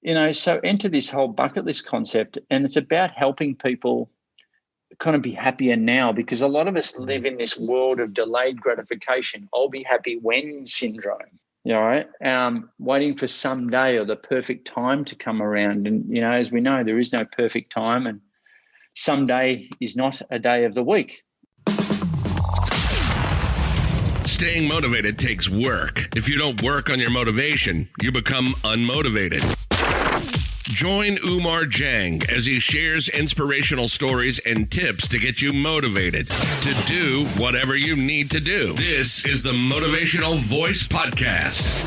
So enter this whole bucket list concept, and it's about helping people kind of be happier now, because a lot of us live in this world of delayed gratification. I'll be happy when syndrome, right? Waiting for someday or the perfect time to come around. And, as we know, there is no perfect time, and someday is not a day of the week. Staying motivated takes work. If you don't work on your motivation, you become unmotivated. Join Umar Jang as he shares inspirational stories and tips to get you motivated to do whatever you need to do. This is the Motivational Voice Podcast.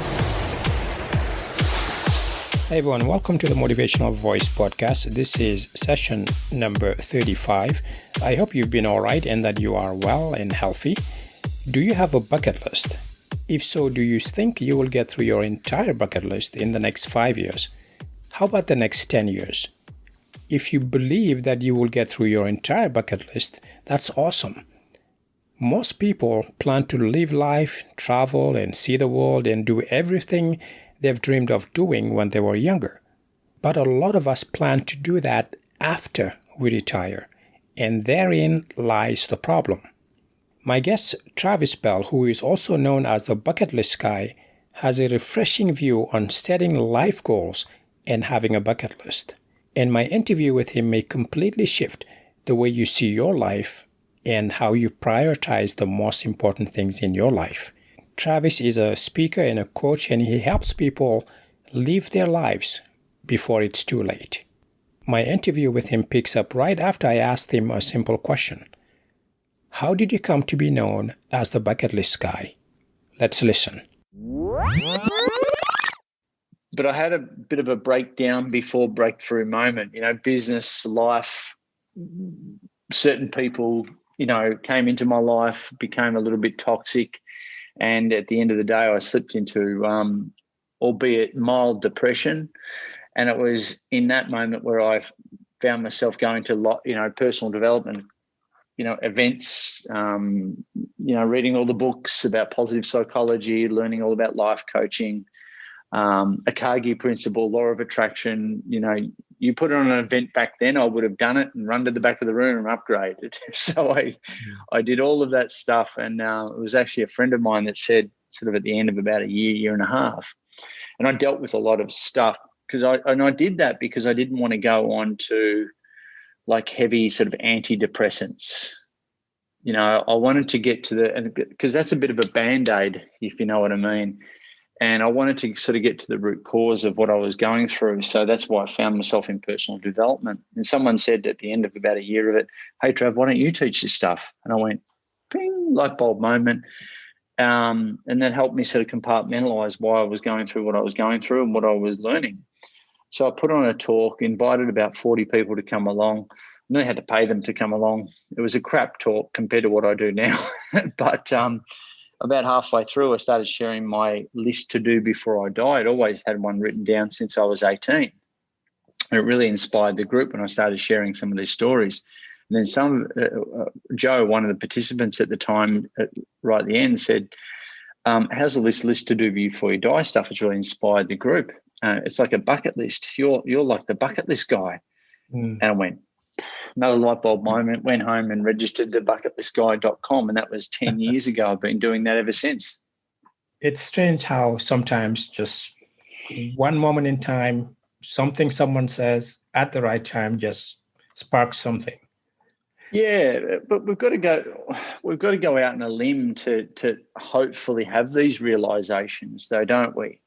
Hey everyone, welcome to the Motivational Voice Podcast. This is session number 35. I hope you've been all right and that you are well and healthy. Do you have a bucket list? If so, do you think you will get through your entire bucket list in the next 5 years? How about the next 10 years? If you believe that you will get through your entire bucket list, that's awesome. Most people plan to live life, travel, and see the world and do everything they've dreamed of doing when they were younger. But a lot of us plan to do that after we retire, and therein lies the problem. My guest, Trav Bell, who is also known as the bucket list guy, has a refreshing view on setting life goals and having a bucket list. And my interview with him may completely shift the way you see your life and how you prioritize the most important things in your life. Travis is a speaker and a coach, and he helps people live their lives before it's too late. My interview with him picks up right after I asked him a simple question. How did you come to be known as the bucket list guy? Let's listen. But I had a bit of a breakdown before breakthrough moment, business, life, certain people, came into my life, became a little bit toxic. And at the end of the day, I slipped into, albeit mild depression. And it was in that moment where I found myself going to, personal development, events, reading all the books about positive psychology, learning all about life coaching, Akagi principle, law of attraction. You put it on an event back then, I would have done it and run to the back of the room and upgraded. So I did all of that stuff. And it was actually a friend of mine that said, sort of at the end of about a year and a half, and I dealt with a lot of stuff because I did that because I didn't want to go on to like heavy sort of antidepressants. I wanted to get to because that's a bit of a Band-Aid, if you know what I mean. And I wanted to sort of get to the root cause of what I was going through. So that's why I found myself in personal development. And someone said at the end of about a year of it, hey, Trav, why don't you teach this stuff? And I went, ping, light bulb moment. And that helped me sort of compartmentalize why I was going through what I was going through and what I was learning. So I put on a talk, invited about 40 people to come along. I really had to pay them to come along. It was a crap talk compared to what I do now. But about halfway through, I started sharing my list to do before I die. I'd always had one written down since I was 18. And it really inspired the group when I started sharing some of these stories. And then Joe, one of the participants at the time, right at the end, said, how's all this list to do before you die stuff? It's really inspired the group. It's like a bucket list. You're like the bucket list guy. And I went, another light bulb moment, went home and registered the bucketlistguy.com, and that was 10 years ago. I've been doing that ever since. It's strange how sometimes just one moment in time, something someone says at the right time just sparks something. Yeah, but we've got to go out on a limb to hopefully have these realizations, though, don't we?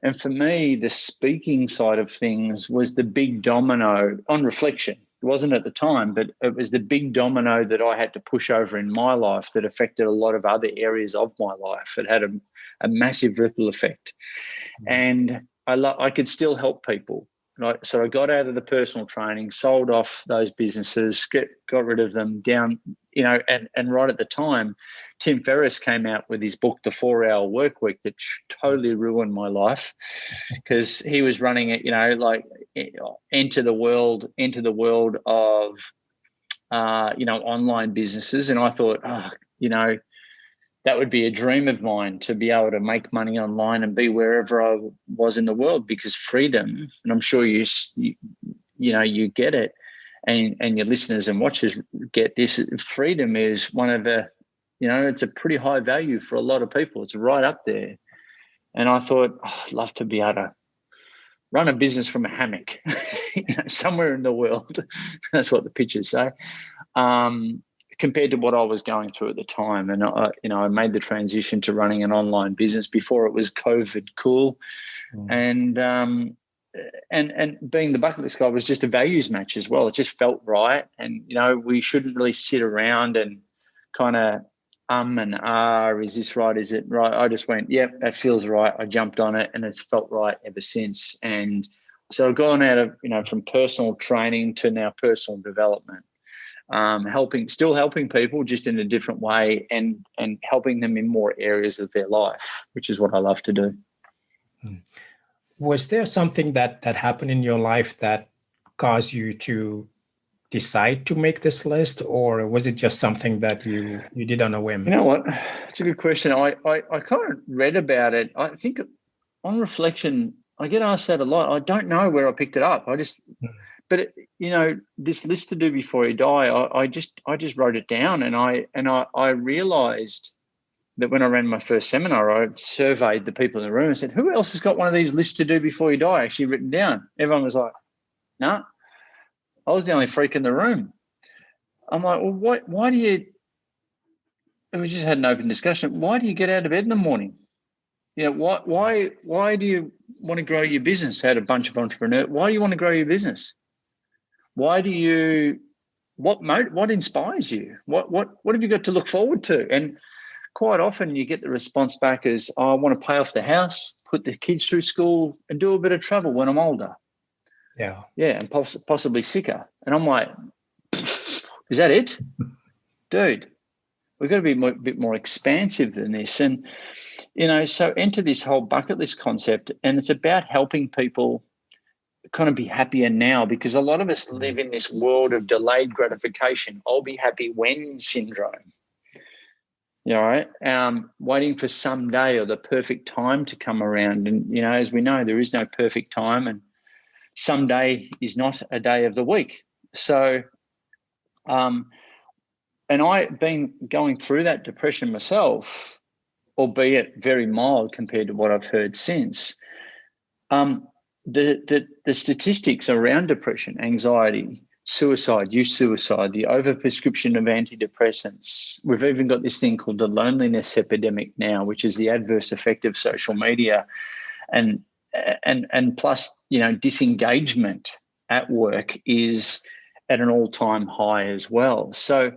And for me, the speaking side of things was the big domino on reflection. It wasn't at the time, but it was the big domino that I had to push over in my life that affected a lot of other areas of my life. It had a massive ripple effect. And I could still help people. So I got out of the personal training, sold off those businesses, got rid of them down, and right at the time, Tim Ferriss came out with his book, The 4-Hour Workweek, that totally ruined my life because he was running it, enter the world of, online businesses. And I thought, that would be a dream of mine, to be able to make money online and be wherever I was in the world, because freedom, and I'm sure you get it, and your listeners and watchers get this, freedom is one of the, it's a pretty high value for a lot of people. It's right up there. And I thought, I'd love to be able to run a business from a hammock, somewhere in the world. That's what the pictures say. Compared to what I was going through at the time. And I made the transition to running an online business before it was COVID cool. And being the bucket list guy was just a values match as well. It just felt right. And, we shouldn't really sit around and kind of is this right? Is it right? I just went, yep, that feels right. I jumped on it, and it's felt right ever since. And so I've gone out of, from personal training to now personal development. Still helping people, just in a different way, and helping them in more areas of their life, which is what I love to do. Was there something that happened in your life that caused you to decide to make this list, or was it just something that you did on a whim? You know what? It's a good question. I kind of read about it. I think on reflection, I get asked that a lot. I don't know where I picked it up. But this list to do before you die, I just wrote it down, and I realized that when I ran my first seminar, I surveyed the people in the room and said, who else has got one of these lists to do before you die actually written down? Everyone was like, no. Nah. I was the only freak in the room. I'm like, well, why do you, and we just had an open discussion, why do you get out of bed in the morning? Why do you want to grow your business? Had a bunch of entrepreneurs. Why do you want to grow your business? Why do you, what inspires you? What have you got to look forward to? And quite often you get the response back as, I want to pay off the house, put the kids through school, and do a bit of travel when I'm older. Yeah. Yeah, and possibly sicker. And I'm like, is that it? Dude, we've got to be a bit more expansive than this. And, so enter this whole bucket list concept, and it's about helping people kind of be happier now, because a lot of us live in this world of delayed gratification. I'll be happy when syndrome. Waiting for someday or the perfect time to come around. And, as we know, there is no perfect time, and someday is not a day of the week. So, and I've been going through that depression myself, albeit very mild compared to what I've heard since. The statistics around depression, anxiety, suicide, the overprescription of antidepressants. We've even got this thing called the loneliness epidemic now, which is the adverse effect of social media, and plus, disengagement at work is at an all-time high as well. So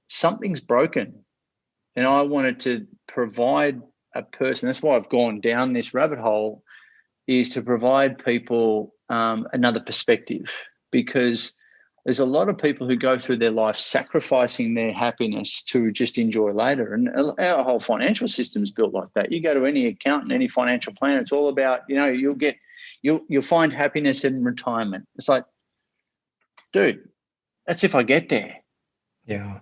something's broken, and I wanted to provide a person. That's why I've gone down this rabbit hole, is to provide people another perspective, because there's a lot of people who go through their life sacrificing their happiness to just enjoy later. And our whole financial system is built like that. You go to any accountant, any financial planner, it's all about, you'll find happiness in retirement. It's like, dude, that's if I get there. Yeah.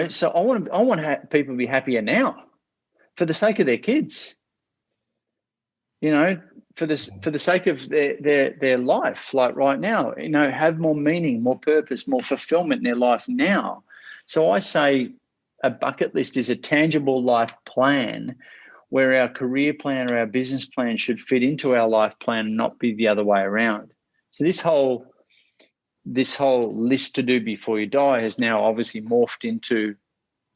So I want people to be happier now for the sake of their kids. For the sake of their life, like right now, have more meaning, more purpose, more fulfillment in their life now. So I say a bucket list is a tangible life plan, where our career plan or our business plan should fit into our life plan and not be the other way around. So this whole list to do before you die has now obviously morphed into,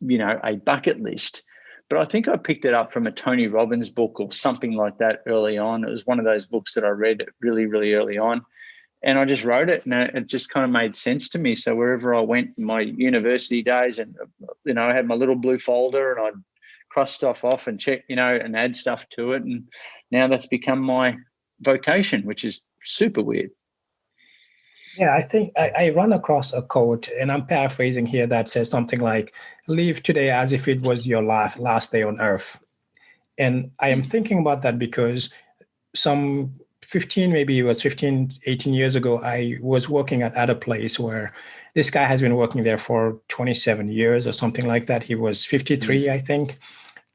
a bucket list. But I think I picked it up from a Tony Robbins book or something like that early on. It was one of those books that I read really, really early on. And I just wrote it, and it just kind of made sense to me. So wherever I went in my university days, and, I had my little blue folder, and I'd cross stuff off and check, and add stuff to it. And now that's become my vocation, which is super weird. Yeah, I think I run across a quote, and I'm paraphrasing here, that says something like, live today as if it was your last day on earth. And I am thinking about that because some maybe it was 15, 18 years ago, I was working at a place where this guy has been working there for 27 years or something like that. He was 53, I think.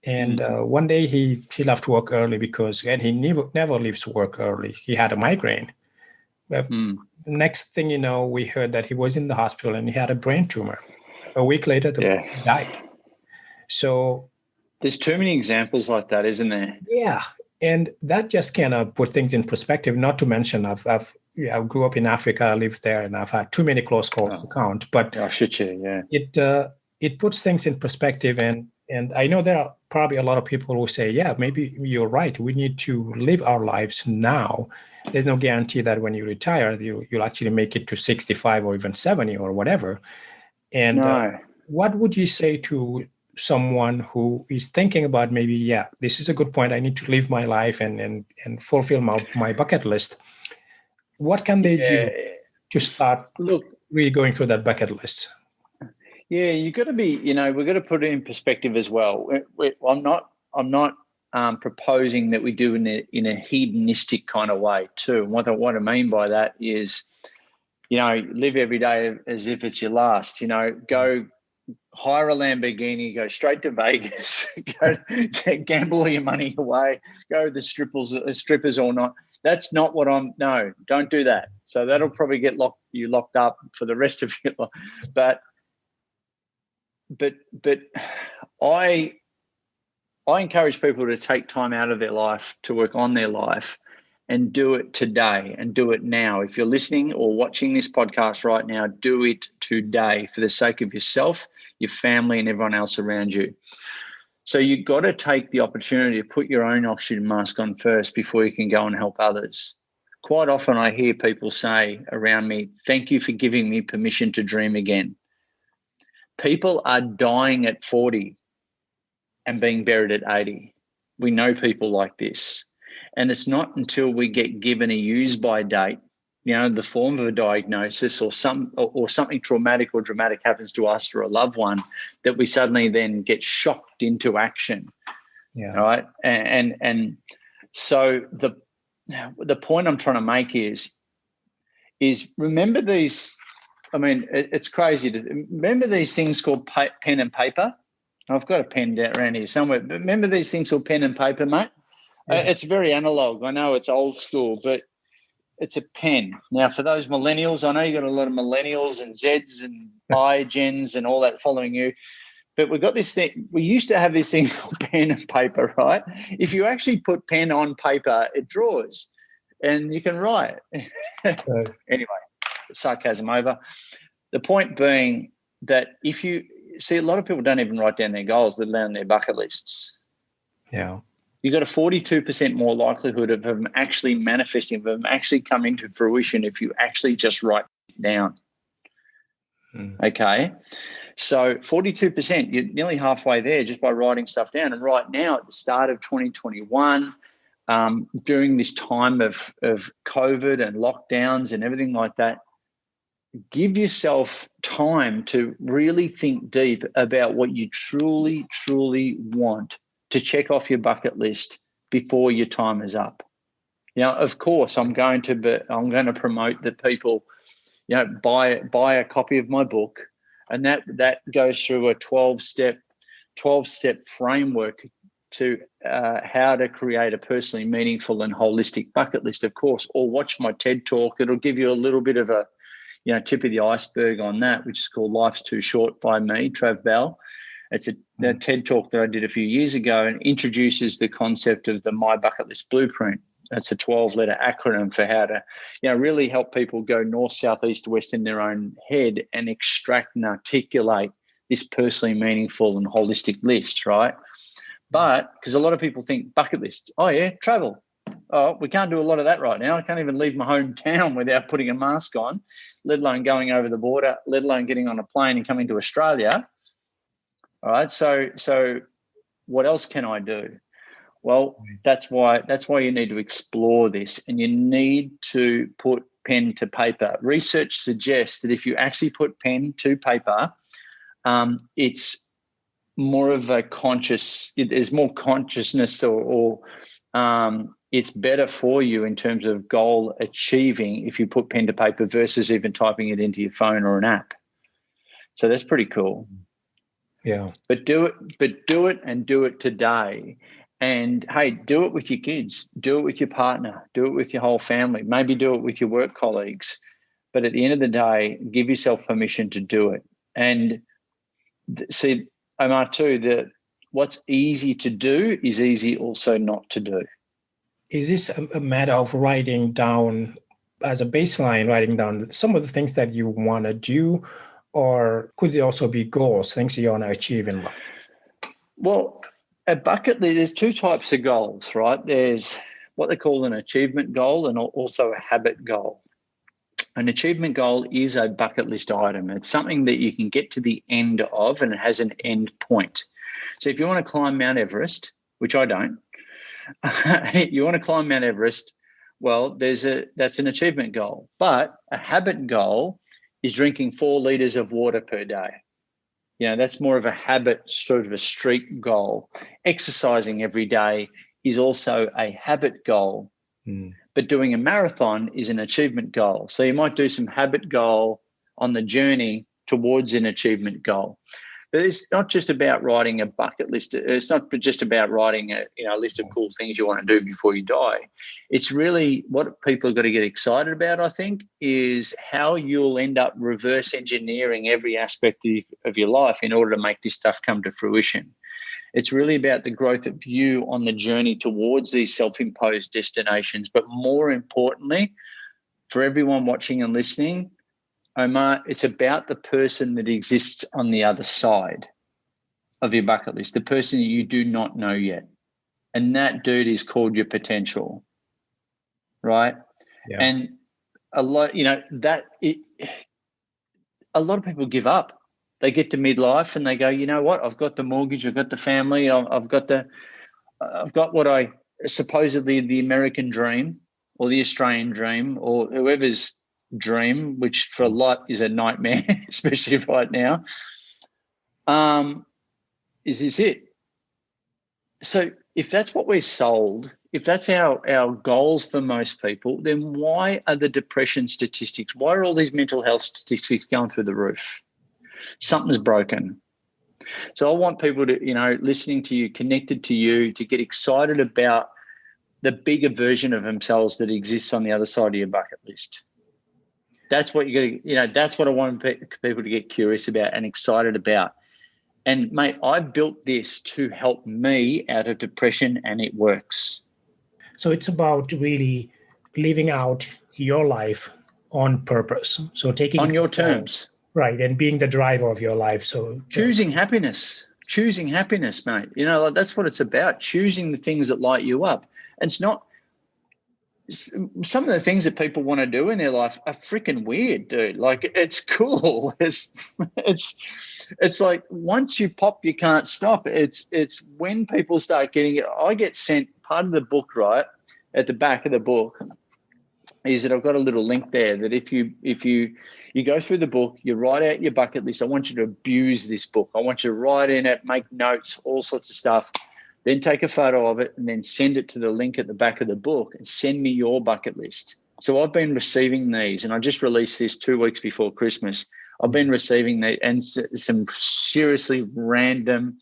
And one day he left work early and he never leaves work early. He had a migraine. But next thing you know, we heard that he was in the hospital and he had a brain tumor. A week later, he died. So there's too many examples like that, isn't there? Yeah. And that just kind of put things in perspective, not to mention I grew up in Africa, I lived there, and I've had too many close calls to count. But it puts things in perspective. And I know there are probably a lot of people who say, yeah, maybe you're right. We need to live our lives now. There's no guarantee that when you retire, you'll actually make it to 65 or even 70 or whatever. And what would you say to someone who is thinking about maybe, this is a good point. I need to live my life and fulfill my bucket list. What can they do to start really going through that bucket list? Yeah, you've got to be, we've got to put it in perspective as well. I'm not proposing that we do in a hedonistic kind of way too. And what I mean by that is, live every day as if it's your last. Go hire a Lamborghini, go straight to Vegas, go gamble your money away, go to the strippers or not. That's not what no, don't do that. So that'll probably get you locked up for the rest of your life. But I encourage people to take time out of their life to work on their life and do it today and do it now. If you're listening or watching this podcast right now, do it today for the sake of yourself, your family, and everyone else around you. So you've got to take the opportunity to put your own oxygen mask on first before you can go and help others. Quite often I hear people say around me, thank you for giving me permission to dream again. People are dying at 40 and being buried at 80. We know people like this. And it's not until we get given a use-by date, the form of a diagnosis or something traumatic or dramatic happens to us or a loved one, that we suddenly then get shocked into action. Yeah. Right. And so the point I'm trying to make is remember these. I mean, it's crazy to remember these things called pen and paper. I've got a pen down around here somewhere. But remember these things called pen and paper, mate? Yeah. It's very analog. I know it's old school, but it's a pen. Now, for those millennials, I know you got a lot of millennials and Zs and iGens and all that following you, but we've got this thing. We used to have this thing called pen and paper, right? If you actually put pen on paper, it draws and you can write. Anyway, sarcasm over. The point being that if you see, a lot of people don't even write down their goals, let alone their bucket lists. Yeah. You've got a 42% more likelihood of them actually manifesting, of them actually coming to fruition if you actually just write it down. Okay. So 42%, you're nearly halfway there just by writing stuff down. And right now at the start of 2021, during this time of COVID and lockdowns and everything like that, give yourself time to really think deep about what you truly, truly want to check off your bucket list before your time is up. Of course, I'm going to promote that people, buy a copy of my book, and that goes through a 12-step framework to how to create a personally meaningful and holistic bucket list, of course, or watch my TED Talk. It'll give you a little bit of a tip of the iceberg on that, which is called Life's Too Short by me, Trav Bell. It's a TED Talk that I did a few years ago and introduces the concept of the My Bucket List Blueprint. That's a 12-letter acronym for how to, really help people go north, south, east, west in their own head and extract and articulate this personally meaningful and holistic list, right? But because a lot of people think bucket list, oh yeah, travel. Oh, we can't do a lot of that right now. I can't even leave my hometown without putting a mask on, let alone going over the border, let alone getting on a plane and coming to Australia. All right. So what else can I do? Well, that's why you need to explore this, and you need to put pen to paper. Research suggests that if you actually put pen to paper, it's more of a there's more consciousness or it's better for you in terms of goal achieving if you put pen to paper versus even typing it into your phone or an app. So that's pretty cool. Yeah. But do it and do it today. And hey, do it with your kids, do it with your partner, do it with your whole family, maybe do it with your work colleagues. But at the end of the day, give yourself permission to do it. And see, Omar, too, that what's easy to do is easy also not to do. Is this a matter of writing down, as a baseline, writing down some of the things that you want to do, or could it also be goals, things you want to achieve in life? Well, a bucket list, there's two types of goals, right? There's what they call an achievement goal and also a habit goal. An achievement goal is a bucket list item. It's something that you can get to the end of, and it has an end point. So if you want to climb Mount Everest, which I don't, you want to climb Mount Everest, well, that's an achievement goal. But a habit goal is drinking 4 liters of water per day. That's more of a habit, sort of a streak goal. Exercising every day is also a habit goal. But doing a marathon is an achievement goal. So you might do some habit goal on the journey towards an achievement goal. But it's not just about writing a bucket list. It's not just about writing a list of cool things you want to do before you die. It's really what people have got to get excited about, I think, is how you'll end up reverse engineering every aspect of your life in order to make this stuff come to fruition. It's really about the growth of you on the journey towards these self-imposed destinations. But more importantly, for everyone watching and listening, Omar, it's about the person that exists on the other side of your bucket list, the person that you do not know yet. And that dude is called your potential, right? Yeah. And a lot of people give up. They get to midlife and they go, you know what? I've got the mortgage, I've got the family, I've got what I supposedly the American dream or the Australian dream or whoever's dream, which for a lot is a nightmare, especially right now. Is this it? So if that's what we're sold, if that's our goals for most people, then why are the depression statistics, why are all these mental health statistics going through the roof? Something's broken. So I want people to, listening to you, connected to you, to get excited about the bigger version of themselves that exists on the other side of your bucket list. That's what you're going to, that's what I want people to get curious about and excited about. And mate, I built this to help me out of depression, and it works. So it's about really living out your life on purpose. So taking on your terms. Right, and being the driver of your life. So choosing happiness, mate. That's what it's about, choosing the things that light you up. And it's not some of the things that people want to do in their life are freaking weird, dude. Like, it's cool. It's like once you pop, you can't stop. It's when people start getting it. I get sent part of the book, right, at the back of the book, is that I've got a little link there that if you go through the book, you write out your bucket list. I want you to abuse this book. I want you to write in it, make notes, all sorts of stuff, then take a photo of it and then send it to the link at the back of the book and send me your bucket list. So I've been receiving these, and I just released this 2 weeks before Christmas. I've been receiving these and some seriously random,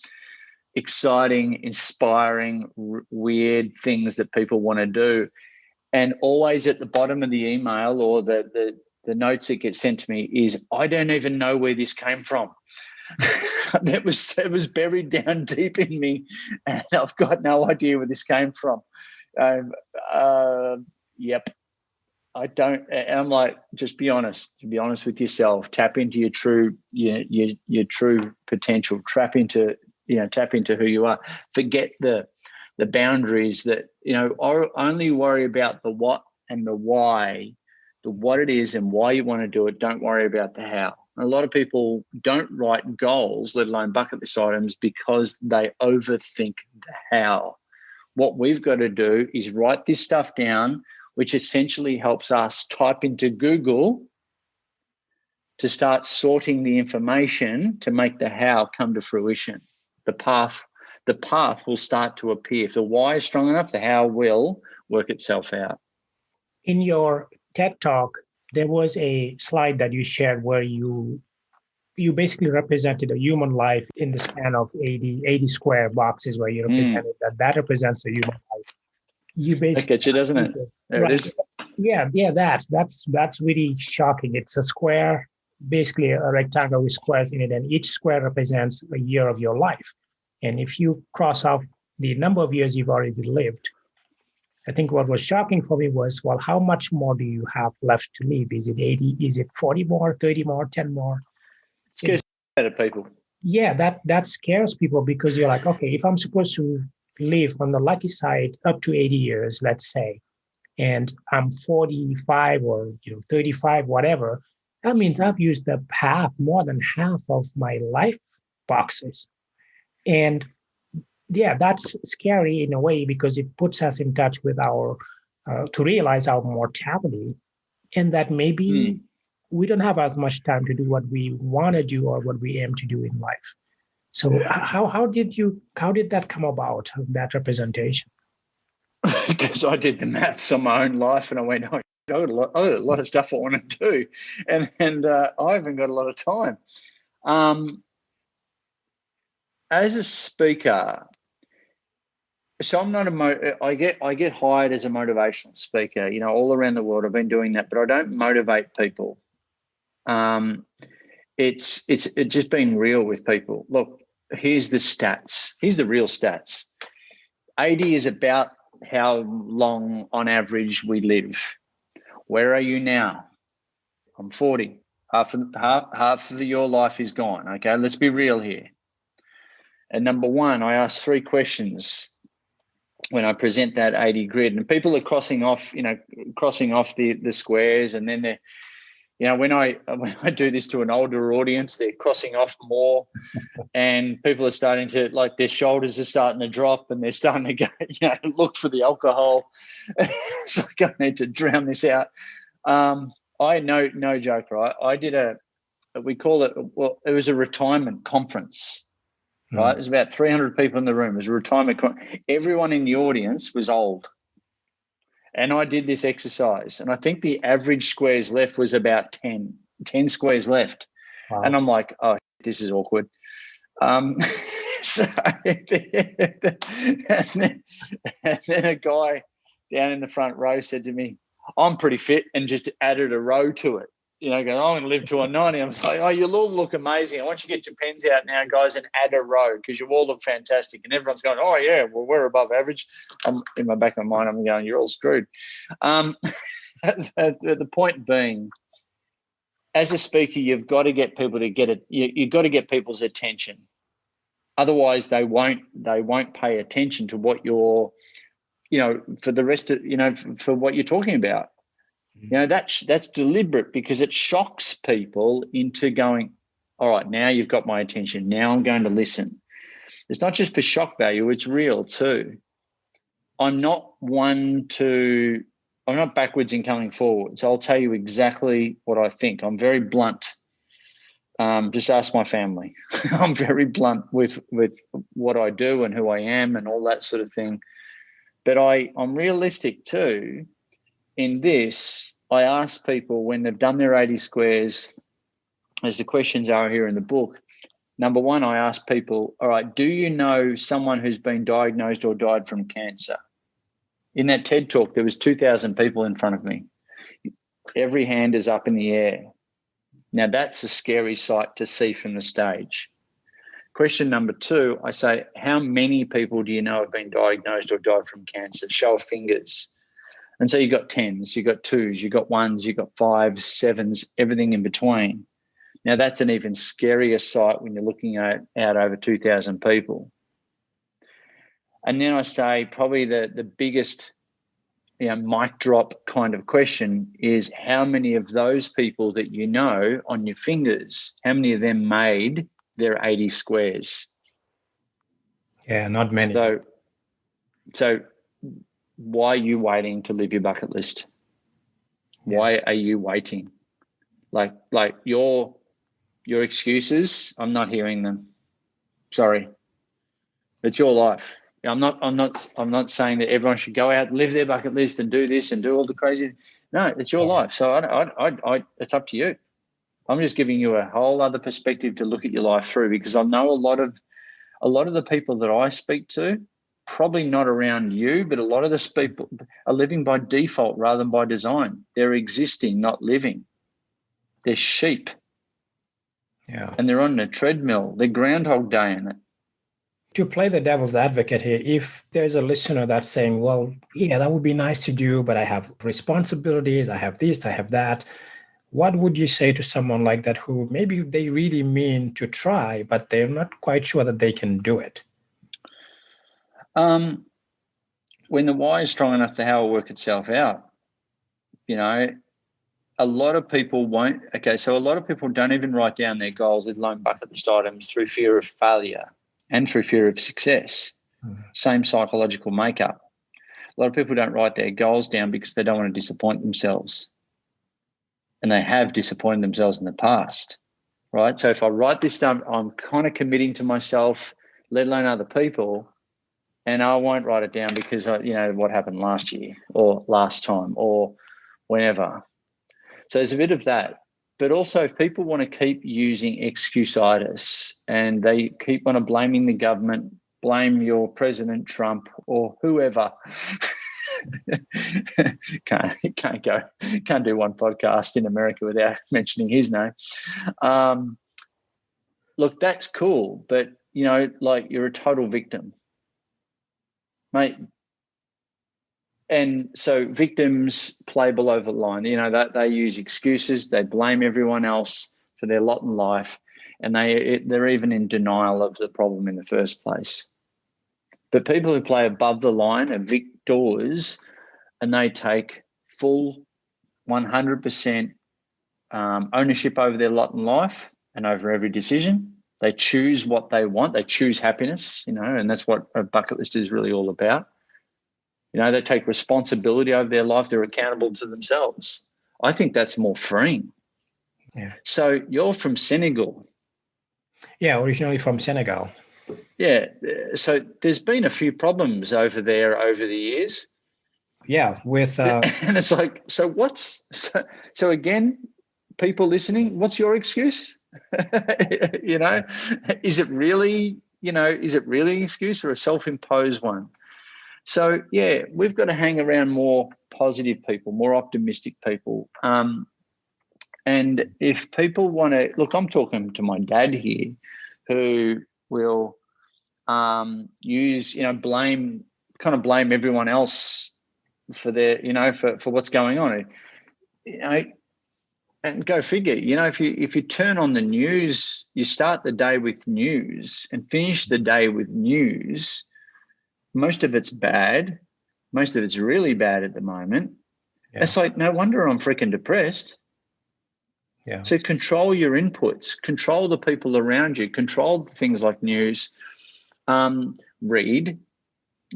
exciting, inspiring, weird things that people want to do. And always at the bottom of the email or the notes that get sent to me is, I don't even know where this came from. It was buried down deep in me, and I've got no idea where this came from. Yep. I don't. And I'm like, just be honest. To be honest with yourself. Tap into your true, your true potential. Tap into who you are. Forget the boundaries that, only worry about the what and the why, the what it is and why you want to do it. Don't worry about the how. A lot of people don't write goals, let alone bucket list items, because they overthink the how. What we've got to do is write this stuff down, which essentially helps us type into Google to start sorting the information to make the how come to fruition. The path will start to appear. If the why is strong enough, the how will. work itself out. In your TED Talk, there was a slide that you shared where you basically represented a human life in the span of 80 square boxes, where you represented that represents a human life. You basically that gets you, doesn't it? There right. it is. Yeah, that's really shocking. It's a square, basically a rectangle with squares in it, and each square represents a year of your life. And if you cross off the number of years you've already lived, I think what was shocking for me was, well, how much more do you have left to live? Is it 80? Is it 40 more, 30 more, 10 more? Scares out people. Yeah, that scares people, because you're like, okay, if I'm supposed to live on the lucky side up to 80 years, let's say, and I'm 45 or 35, whatever, that means I've used up more than half of my life boxes. And yeah, that's scary in a way, because it puts us in touch with to realize our mortality, and that maybe we don't have as much time to do what we want to do or what we aim to do in life. So how did that come about, that representation? Because I did the maths on my own life, and I went, I got a lot of stuff I want to do, and I haven't got a lot of time. As a speaker, so I'm not I get hired as a motivational speaker, all around the world. I've been doing that, but I don't motivate people. It's just being real with people. Look, here's the stats. Here's the real stats. 80 is about how long on average we live. Where are you now? I'm 40. Half of your life is gone. Okay, let's be real here. And number one, I ask 3 questions when I present that 80 grid, and people are crossing off the squares, and then they're, when I do this to an older audience, they're crossing off more, and people are starting to, like, their shoulders are starting to drop, and they're starting to go, look for the alcohol. It's like, I need to drown this out. No joke, right? I did we call it, it was a retirement conference. Right, there's about 300 people in the room. It was a retirement. Everyone in the audience was old, and I did this exercise. And I think the average squares left was about 10 squares left. Wow. And I'm like, oh, this is awkward. So, and then a guy down in the front row said to me, "I'm pretty fit," and just added a row to it. Going, I'm going to live to 90. I was like, oh, you'll all look amazing. I want you to get your pens out now, guys, and add a row, because you all look fantastic. And everyone's going, oh, yeah, well, we're above average. In my back of my mind, I'm going, you're all screwed. The point being, as a speaker, you've got to get people to get it. You've got to get people's attention. Otherwise, they won't pay attention to what you're, for the rest of, for what you're talking about. That's deliberate, because it shocks people into going, all right, now you've got my attention. Now I'm going to listen. It's not just for shock value, it's real too. I'm not backwards in coming forwards. I'll tell you exactly what I think. I'm very blunt. Just ask my family. I'm very blunt with what I do and who I am and all that sort of thing. But I'm realistic too. In this, I ask people when they've done their 80 squares, as the questions are here in the book. Number one, I ask people, all right, do you know someone who's been diagnosed or died from cancer? In that TED Talk, there was 2,000 people in front of me. Every hand is up in the air. Now, that's a scary sight to see from the stage. Question number 2, I say, how many people do you know have been diagnosed or died from cancer? Show of fingers. And so you got 10s, you got 2s, you got 1s, you got 5s, 7s, everything in between. Now, that's an even scarier sight when you're looking at out over 2,000 people. And then I say probably the biggest mic drop kind of question is, how many of those people that you know on your fingers, how many of them made their 80 squares? Yeah, not many. So why are you waiting to live your bucket list? Why are you waiting? Like your excuses, I'm not hearing them. Sorry. It's your life. I'm not saying that everyone should go out and live their bucket list and do this and do all the crazy. No, it's your life. So it's up to you. I'm just giving you a whole other perspective to look at your life through, because I know a lot of the people that I speak to, probably not around you, but a lot of the people are living by default rather than by design. They're existing, not living. They're sheep. Yeah. And they're on a treadmill. They're Groundhog Day in it. To play the devil's advocate here, if there's a listener that's saying, well, yeah, that would be nice to do, but I have responsibilities, I have this, I have that. What would you say to someone like that who maybe they really mean to try, but they're not quite sure that they can do it? When the why is strong enough, the how will work itself out. A lot of people won't. Okay, so a lot of people don't even write down their goals, let alone bucket list items, through fear of failure and through fear of success. Same psychological makeup. A lot of people don't write their goals down because they don't want to disappoint themselves. And they have disappointed themselves in the past, right? So if I write this down, I'm kind of committing to myself, let alone other people, and I won't write it down because, what happened last year or last time or whenever. So there's a bit of that. But also, if people want to keep using excuse-itis and they keep on blaming the government, blame your President Trump or whoever, can't do one podcast in America without mentioning his name. Look, that's cool, but you're a total victim, mate. And so victims play below the line. That they use excuses, they blame everyone else for their lot in life, and they're even in denial of the problem in the first place. But people who play above the line are victors, and they take full 100% ownership over their lot in life and over every decision. They choose what they want. They choose happiness, and that's what a bucket list is really all about. They take responsibility over their life. They're accountable to themselves. I think that's more freeing. Yeah. So you're from Senegal. Yeah, originally from Senegal. Yeah. So there's been a few problems over there over the years. Yeah, with and it's like, so again, people listening, what's your excuse? Is it really an excuse or a self-imposed one? So yeah, we've got to hang around more positive people, more optimistic people. And if people want to look, I'm talking to my dad here, who will blame everyone else for their, for what's going on. And go figure, if you turn on the news, you start the day with news and finish the day with news, most of it's bad. Most of it's really bad at the moment. Yeah. It's like, no wonder I'm freaking depressed. Yeah. So control your inputs, control the people around you, control things like news, read,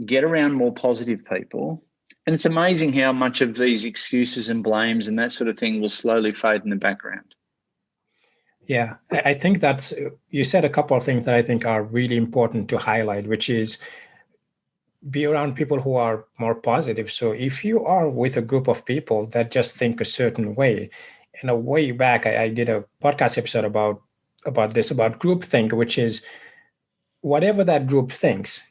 get around more positive people. And it's amazing how much of these excuses and blames and that sort of thing will slowly fade in the background. Yeah, I think you said a couple of things that I think are really important to highlight, which is be around people who are more positive. So if you are with a group of people that just think a certain way, and a way back, I did a podcast episode about groupthink, which is whatever that group thinks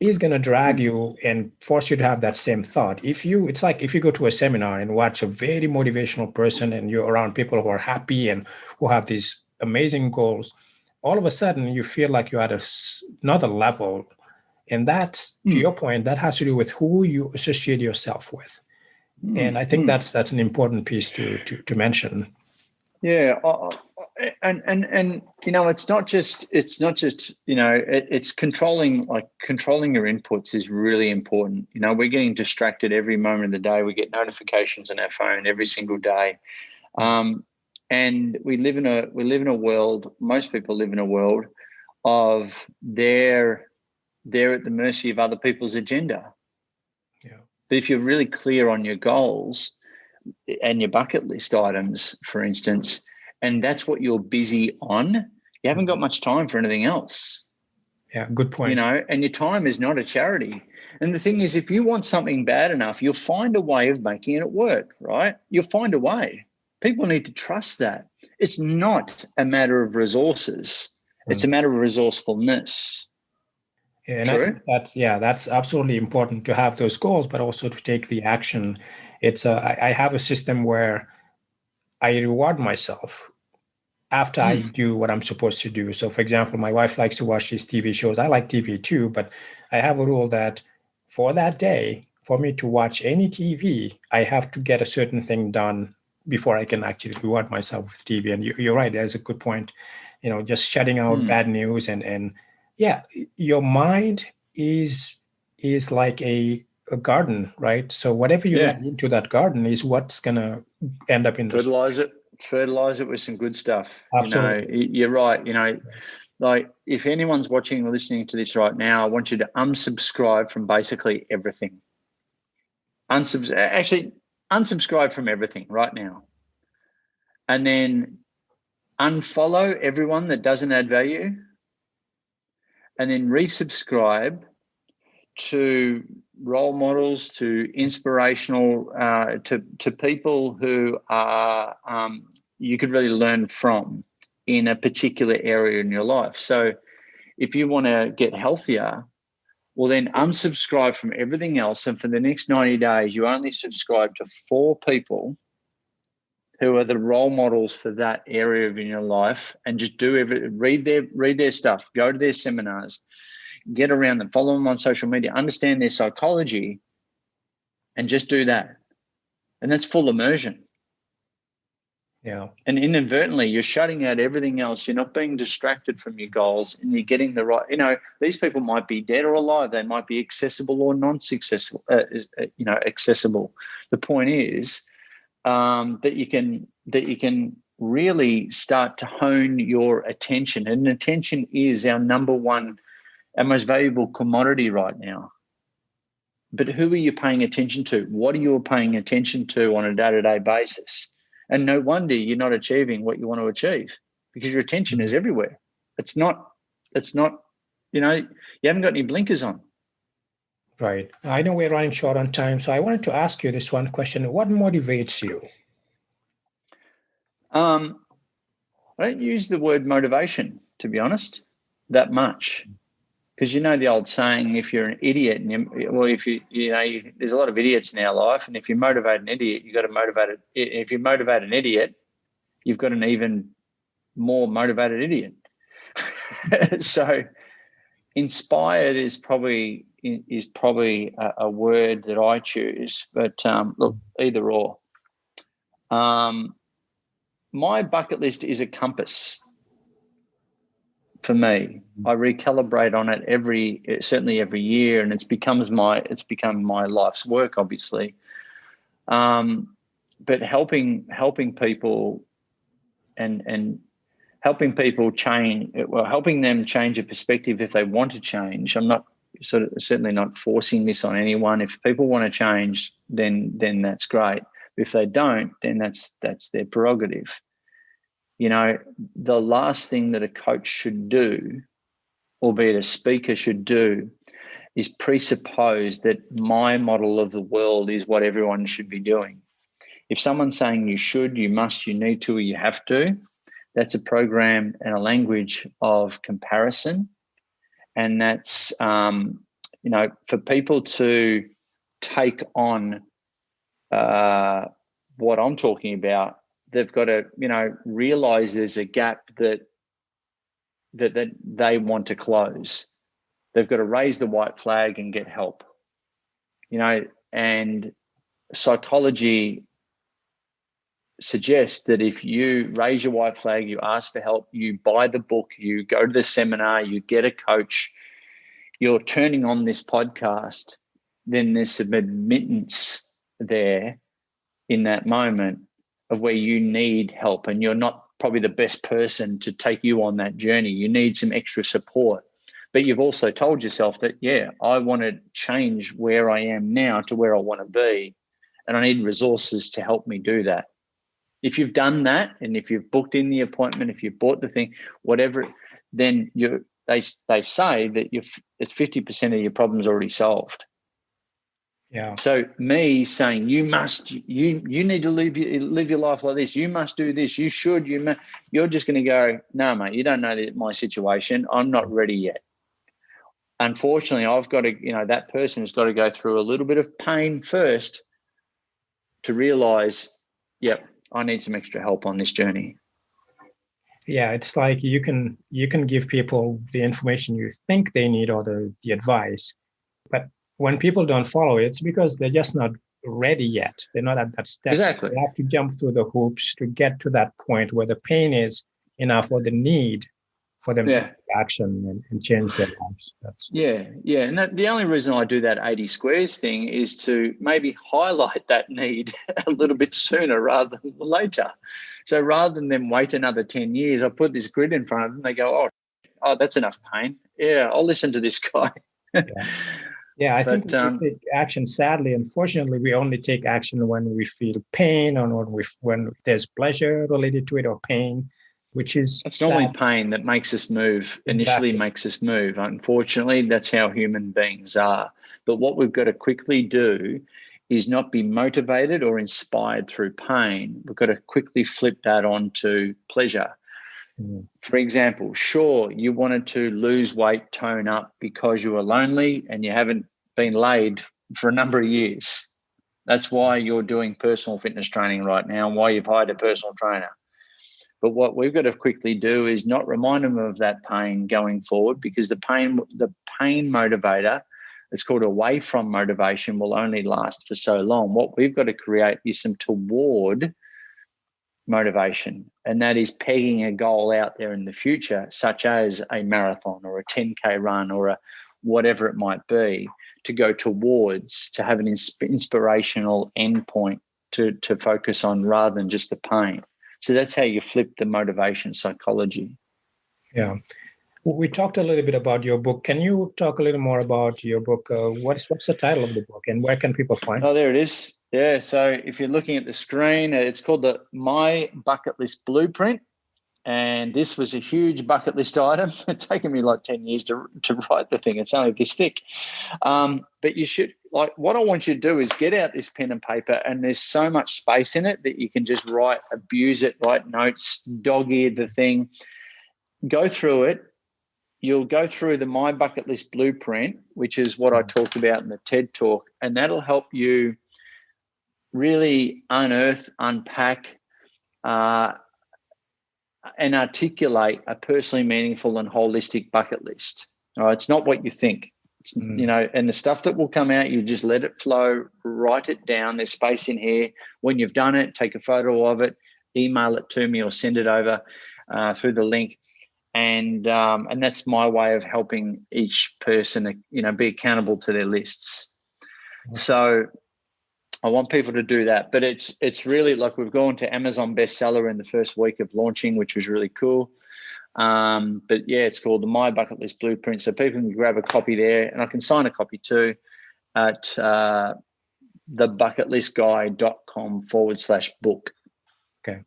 is going to drag you and force you to have that same thought. It's like if you go to a seminar and watch a very motivational person and you're around people who are happy and who have these amazing goals, all of a sudden you feel like you're at another level. And that's, to your point, that has to do with who you associate yourself with. And I think that's an important piece to mention. Yeah. And it's not just it's controlling your inputs is really important. We're getting distracted every moment of the day. We get notifications on our phone every single day. And we live in a world, most people live in a world of they're at the mercy of other people's agenda. Yeah. But if you're really clear on your goals and your bucket list items, for instance, and that's what you're busy on, you haven't got much time for anything else. Yeah, good point. And your time is not a charity. And the thing is, if you want something bad enough, you'll find a way of making it work, right? You'll find a way. People need to trust that. It's not a matter of resources. It's a matter of resourcefulness. Yeah, and True? I think that's absolutely important to have those goals, but also to take the action. I have a system where I reward myself after I do what I'm supposed to do. So, for example, my wife likes to watch these TV shows. I like TV too, but I have a rule that for that day, for me to watch any TV, I have to get a certain thing done before I can actually reward myself with TV. And you're right, there's a good point. Just shutting out bad news and yeah, your mind is like a garden, right? So whatever you let into that garden is what's gonna end up in the fertilize it with some good stuff. Absolutely. You're right. Like if anyone's watching or listening to this right now, I want you to unsubscribe from basically everything. Unsubscribe from everything right now. And then unfollow everyone that doesn't add value. And then resubscribe to role models, to inspirational, to people who are you could really learn from in a particular area in your life. So if you want to get healthier, well, then unsubscribe from everything else. And for the next 90 days, you only subscribe to 4 people who are the role models for that area in your life, and just read their stuff, go to their seminars, get around them, follow them on social media, understand their psychology, and just do that. And that's full immersion. Yeah. And inadvertently, you're shutting out everything else. You're not being distracted from your goals, and you're getting the right, these people might be dead or alive. They might be accessible or non-accessible, accessible. The point is that you can really start to hone your attention. And attention is our our most valuable commodity right now. But who are you paying attention to? What are you paying attention to on a day-to-day basis? And no wonder you're not achieving what you want to achieve, because your attention is everywhere. It's not, you haven't got any blinkers on. Right. I know we're running short on time, so I wanted to ask you this one question. What motivates you? I don't use the word motivation, to be honest, that much. Because the old saying, if you're an idiot, there's a lot of idiots in our life, and if you motivate an idiot, you've got to motivate it. If you motivate an idiot, you've got an even more motivated idiot. So, inspired is probably a word that I choose. But look, either or. My bucket list is a compass. For me, I recalibrate on it certainly every year, and it's become my life's work, obviously. But helping people and helping people change, helping them change a perspective if they want to change. I'm not certainly not forcing this on anyone. If people want to change, then that's great. If they don't, then that's their prerogative. The last thing that a coach should do, albeit a speaker should do, is presuppose that my model of the world is what everyone should be doing. If someone's saying you should, you must, you need to, or you have to, that's a program and a language of comparison. And that's, for people to take on what I'm talking about, they've got to, realize there's a gap that they want to close. They've got to raise the white flag and get help. And psychology suggests that if you raise your white flag, you ask for help, you buy the book, you go to the seminar, you get a coach, you're turning on this podcast, then there's some admittance there in that moment of where you need help, and you're not probably the best person to take you on that journey. You need some extra support. But you've also told yourself that, I want to change where I am now to where I want to be, and I need resources to help me do that. If you've done that, and if you've booked in the appointment, if you've bought the thing, whatever, then they say that it's 50% of your problems already solved. Yeah. So me saying you need to live your life like this. You must do this. You should. You're just going to go, no, mate. You don't know my situation. I'm not ready yet. Unfortunately, I've got to. That person has got to go through a little bit of pain first to realize, yep, I need some extra help on this journey. Yeah, it's like you can give people the information you think they need or the advice, but when people don't follow it, it's because they're just not ready yet. They're not at that step. Exactly. They have to jump through the hoops to get to that point where the pain is enough or the need for them to take action and change their lives. Yeah. And the only reason I do that 80 squares thing is to maybe highlight that need a little bit sooner rather than later. So rather than them wait another 10 years, I put this grid in front of them. They go, oh, that's enough pain. Yeah, I'll listen to this guy. Yeah, I think we take action. Sadly, unfortunately, we only take action when we feel pain or when there's pleasure related to it or pain, which is... It's normally pain that makes us move, initially makes us move. Unfortunately, that's how human beings are. But what we've got to quickly do is not be motivated or inspired through pain. We've got to quickly flip that onto pleasure. For example, sure, you wanted to lose weight, tone up because you were lonely and you haven't been laid for a number of years. That's why you're doing personal fitness training right now and why you've hired a personal trainer. But what we've got to quickly do is not remind them of that pain going forward, because the pain motivator, it's called away from motivation, will only last for so long. What we've got to create is some toward motivation, and that is pegging a goal out there in the future, such as a marathon or a 10K run or a whatever it might be, to go towards, to have an inspirational endpoint to focus on rather than just the pain. So that's how you flip the motivation psychology. Yeah. We talked a little bit about your book. Can you talk a little more about your book? What's the title of the book and where can people find it? Oh, there it is. Yeah, so if you're looking at the screen, it's called the My Bucket List Blueprint. And this was a huge bucket list item. It's taken me like 10 years to write the thing. It's only this thick. But you should, what I want you to do is get out this pen and paper, and there's so much space in it that you can just abuse it, write notes, dog-ear the thing, go through it. You'll go through the My Bucket List Blueprint, which is what I talked about in the TED Talk, and that'll help you really unearth, unpack, and articulate a personally meaningful and holistic bucket list. All right, it's not what you think, and the stuff that will come out, you just let it flow, write it down. There's space in here. When you've done it, take a photo of it, email it to me or send it over through the link. And that's my way of helping each person, be accountable to their lists. So I want people to do that, but it's really like we've gone to Amazon bestseller in the first week of launching, which was really cool. But yeah, it's called the My Bucket List Blueprint. So people can grab a copy there, and I can sign a copy too at thebucketlistguy.com/book. Okay.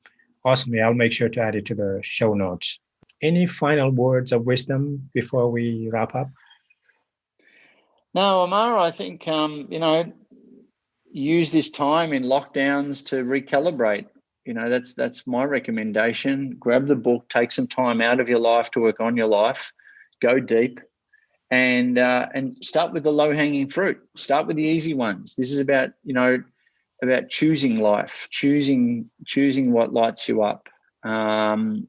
Awesome. Yeah, I'll make sure to add it to the show notes. Any final words of wisdom before we wrap up? No, Amar, I think, use this time in lockdowns to recalibrate. That's my recommendation. Grab the book, take some time out of your life to work on your life, go deep, and start with the low-hanging fruit. Start with the easy ones. This is about choosing life, choosing what lights you up. And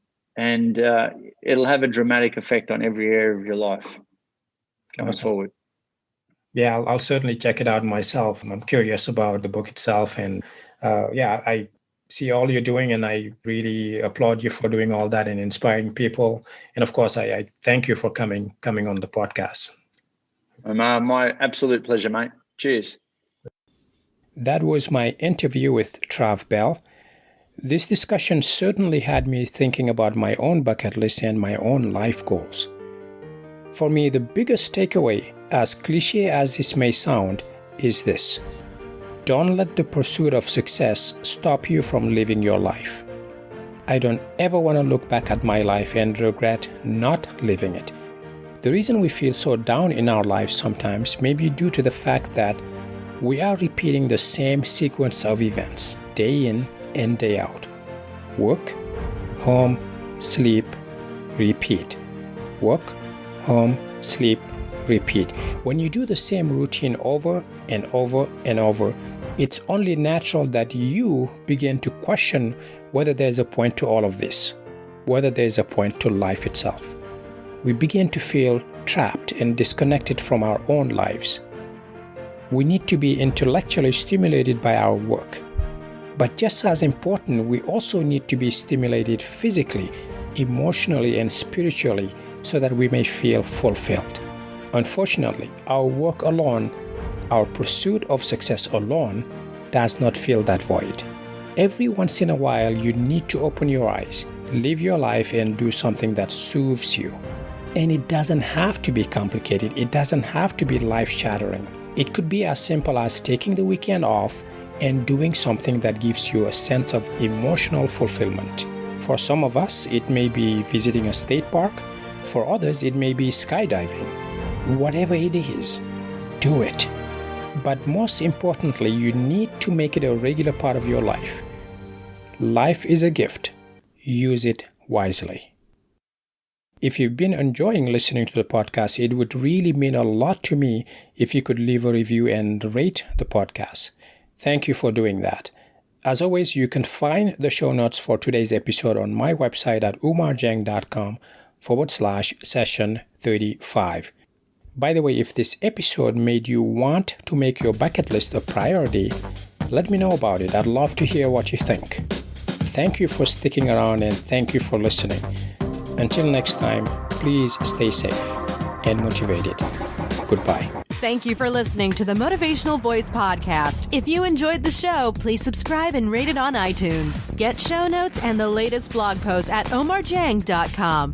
it'll have a dramatic effect on every area of your life going forward. Yeah, I'll certainly check it out myself. I'm curious about the book itself. And I see all you're doing, and I really applaud you for doing all that and inspiring people. And of course, I thank you for coming on the podcast. My absolute pleasure, mate. Cheers. That was my interview with Trav Bell. This discussion certainly had me thinking about my own bucket list and my own life goals. For me, the biggest takeaway, as cliche as this may sound, is this: don't let the pursuit of success stop you from living your life. I don't ever want to look back at my life and regret not living it. The reason we feel so down in our lives sometimes may be due to the fact that we are repeating the same sequence of events day in and day out. Work, home, sleep, repeat. Work, home, sleep, repeat. When you do the same routine over and over and over, it's only natural that you begin to question whether there's a point to all of this, whether there's a point to life itself. We begin to feel trapped and disconnected from our own lives. We need to be intellectually stimulated by our work. But just as important, we also need to be stimulated physically, emotionally, and spiritually so that we may feel fulfilled. Unfortunately, our work alone, our pursuit of success alone, does not fill that void. Every once in a while, you need to open your eyes, live your life, and do something that soothes you. And it doesn't have to be complicated. It doesn't have to be life-shattering. It could be as simple as taking the weekend off and doing something that gives you a sense of emotional fulfillment. For some of us, it may be visiting a state park. For others, it may be skydiving. Whatever it is, do it. But most importantly, you need to make it a regular part of your life. Life is a gift. Use it wisely. If you've been enjoying listening to the podcast, it would really mean a lot to me if you could leave a review and rate the podcast. Thank you for doing that. As always, you can find the show notes for today's episode on my website at umarjang.com/session 35. By the way, if this episode made you want to make your bucket list a priority, let me know about it. I'd love to hear what you think. Thank you for sticking around and thank you for listening. Until next time, please stay safe and motivated. Goodbye. Thank you for listening to the Motivational Voice Podcast. If you enjoyed the show, please subscribe and rate it on iTunes. Get show notes and the latest blog posts at omarjang.com.